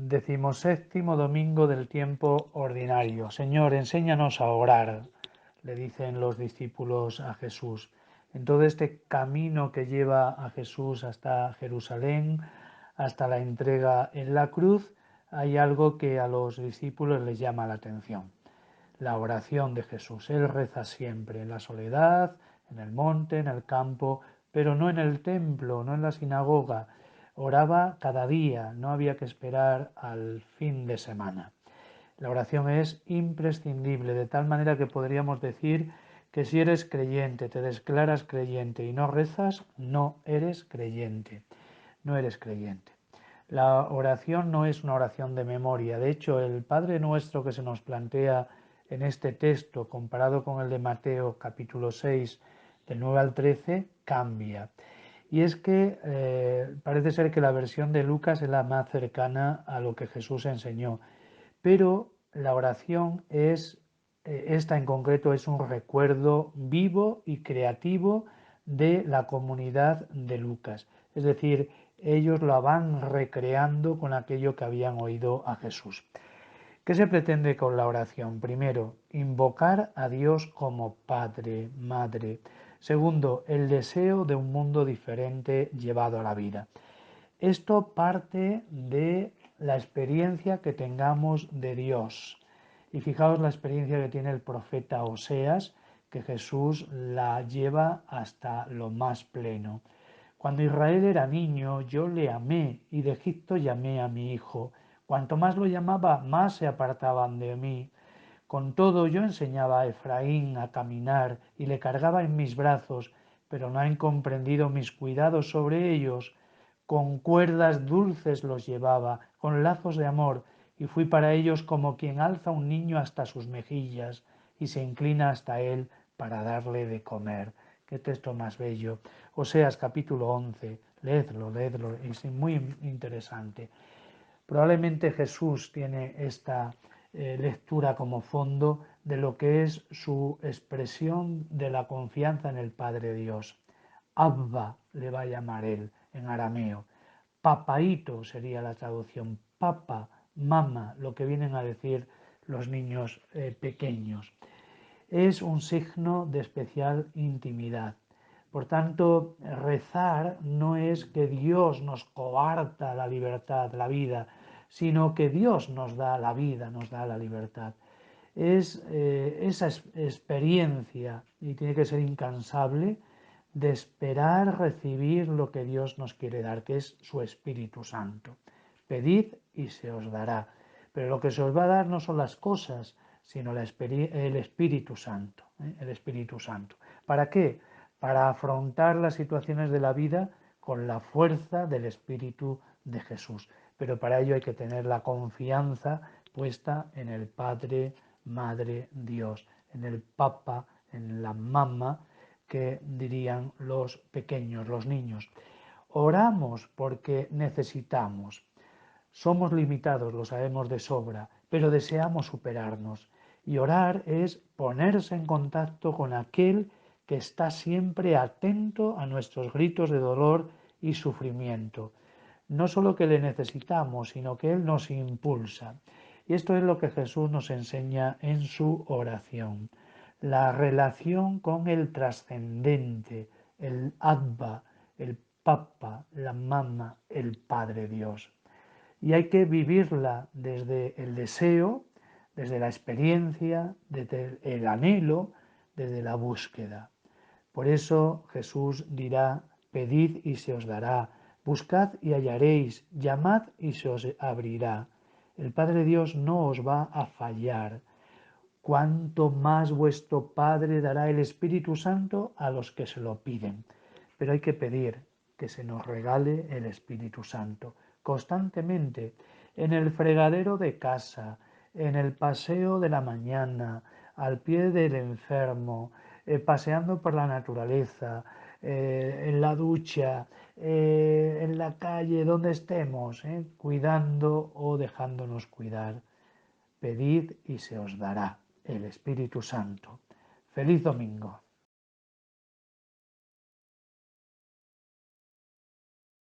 Decimoséptimo domingo del tiempo ordinario. Señor, enséñanos a orar, le dicen los discípulos a Jesús. En todo este camino que lleva a Jesús hasta Jerusalén, hasta la entrega en la cruz, hay algo que a los discípulos les llama la atención. La oración de Jesús. Él reza siempre en la soledad, en el monte, en el campo, pero no en el templo, no en la sinagoga. Oraba cada día, no había que esperar al fin de semana. La oración es imprescindible, de tal manera que podríamos decir que si eres creyente, te declaras creyente y no rezas, no eres creyente. No eres creyente. La oración no es una oración de memoria. De hecho, el Padre Nuestro que se nos plantea en este texto, comparado con el de Mateo capítulo 6, del 9 al 13, cambia. Y es que parece ser que la versión de Lucas es la más cercana a lo que Jesús enseñó. Pero la oración esta en concreto es un recuerdo vivo y creativo de la comunidad de Lucas. Es decir, ellos la van recreando con aquello que habían oído a Jesús. ¿Qué se pretende con la oración? Primero, invocar a Dios como Padre, Madre. Segundo, el deseo de un mundo diferente llevado a la vida. Esto parte de la experiencia que tengamos de Dios. Y fijaos la experiencia que tiene el profeta Oseas, que Jesús la lleva hasta lo más pleno. Cuando Israel era niño, yo le amé y de Egipto llamé a mi hijo. Cuanto más lo llamaba, más se apartaban de mí. Con todo yo enseñaba a Efraín a caminar y le cargaba en mis brazos, pero no han comprendido mis cuidados sobre ellos. Con cuerdas dulces los llevaba, con lazos de amor, y fui para ellos como quien alza un niño hasta sus mejillas y se inclina hasta él para darle de comer. Qué texto más bello. Oseas capítulo 11, leedlo, es muy interesante. Probablemente Jesús tiene esta lectura como fondo de lo que es su expresión de la confianza en el Padre Dios. Abba le va a llamar él en arameo. Papaito sería la traducción. Papa, mama, lo que vienen a decir los niños pequeños. Es un signo de especial intimidad. Por tanto, rezar no es que Dios nos coarta la libertad, la vida, sino que Dios nos da la vida, nos da la libertad. Es esa experiencia, y tiene que ser incansable, de esperar recibir lo que Dios nos quiere dar, que es su Espíritu Santo. Pedid y se os dará. Pero lo que se os va a dar no son las cosas, sino el Espíritu Santo. El Espíritu Santo. ¿Para qué? Para afrontar las situaciones de la vida con la fuerza del Espíritu de Jesús. Pero para ello hay que tener la confianza puesta en el Padre, Madre, Dios, en el Papa, en la Mamá, que dirían los pequeños, los niños. Oramos porque necesitamos. Somos limitados, lo sabemos de sobra, pero deseamos superarnos. Y orar es ponerse en contacto con aquel que está siempre atento a nuestros gritos de dolor y sufrimiento. No solo que le necesitamos, sino que Él nos impulsa. Y esto es lo que Jesús nos enseña en su oración. La relación con el trascendente, el Abba, el Papa, la Mama, el Padre Dios. Y hay que vivirla desde el deseo, desde la experiencia, desde el anhelo, desde la búsqueda. Por eso Jesús dirá, pedid y se os dará, buscad y hallaréis, llamad y se os abrirá. El Padre Dios no os va a fallar. Cuanto más vuestro Padre dará el Espíritu Santo a los que se lo piden. Pero hay que pedir que se nos regale el Espíritu Santo constantemente, en el fregadero de casa, en el paseo de la mañana, al pie del enfermo, paseando por la naturaleza, en la ducha, en la calle, donde estemos, cuidando o dejándonos cuidar. Pedid y se os dará el Espíritu Santo. Feliz domingo.